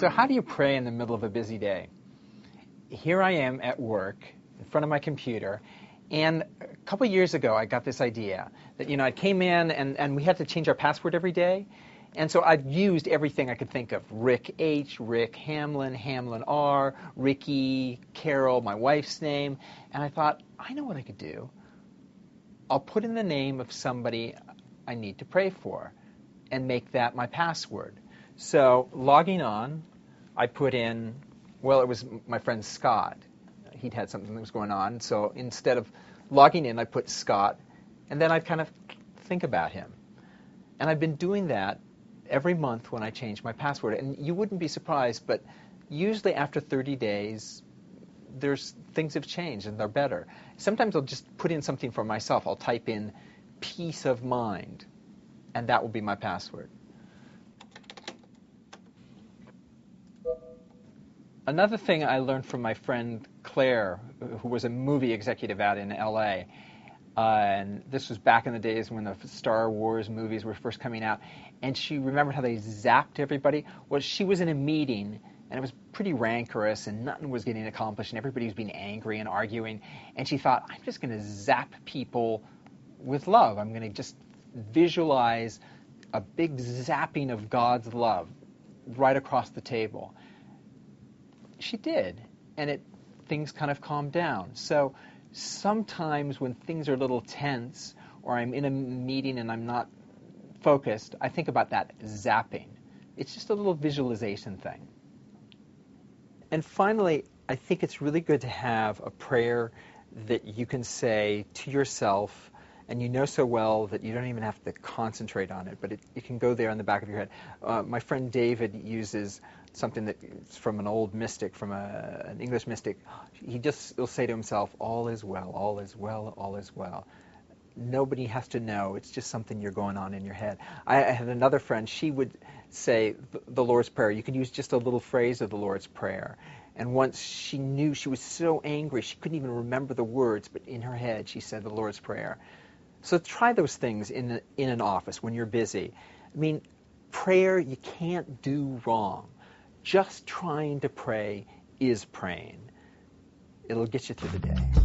So how do you pray in the middle of a busy day? Here I am at work in front of my computer, and a couple years ago I got this idea that, I came in and we had to change our password every day. And so I've used everything I could think of. Rick H, Rick Hamlin, Hamlin R, Ricky, Carol, my wife's name. And I thought, I know what I could do. I'll put in the name of somebody I need to pray for and make that my password. So logging on, I put in, well, it was my friend Scott. He'd had something that was going on. So instead of logging in, I put Scott, and then I'd kind of think about him. And I've been doing that every month when I change my password. And you wouldn't be surprised, but usually after 30 days, things have changed and they're better. Sometimes I'll just put in something for myself. I'll type in peace of mind, and that will be my password. Another thing I learned from my friend Claire, who was a movie executive out in LA, and this was back in the days when the Star Wars movies were first coming out, and she remembered how they zapped everybody. Well, she was in a meeting, and it was pretty rancorous, and nothing was getting accomplished, and everybody was being angry and arguing, and she thought, I'm just going to zap people with love. I'm going to just visualize a big zapping of God's love right across the table. She did, and things kind of calmed down. So sometimes when things are a little tense, or I'm in a meeting and I'm not focused, I think about that zapping. It's just a little visualization thing. And finally, I think it's really good to have a prayer that you can say to yourself, and you know so well that you don't even have to concentrate on it, but it can go there in the back of your head. My friend David uses something that's from an old mystic, from an English mystic. He'll say to himself, all is well, all is well, all is well. Nobody has to know. It's just something you're going on in your head. I had another friend. She would say the Lord's Prayer. You could use just a little phrase of the Lord's Prayer. And once she knew, she was so angry, she couldn't even remember the words, but in her head she said the Lord's Prayer. So try those things in an office when you're busy. I mean, prayer you can't do wrong. Just trying to pray is praying. It'll get you through the day.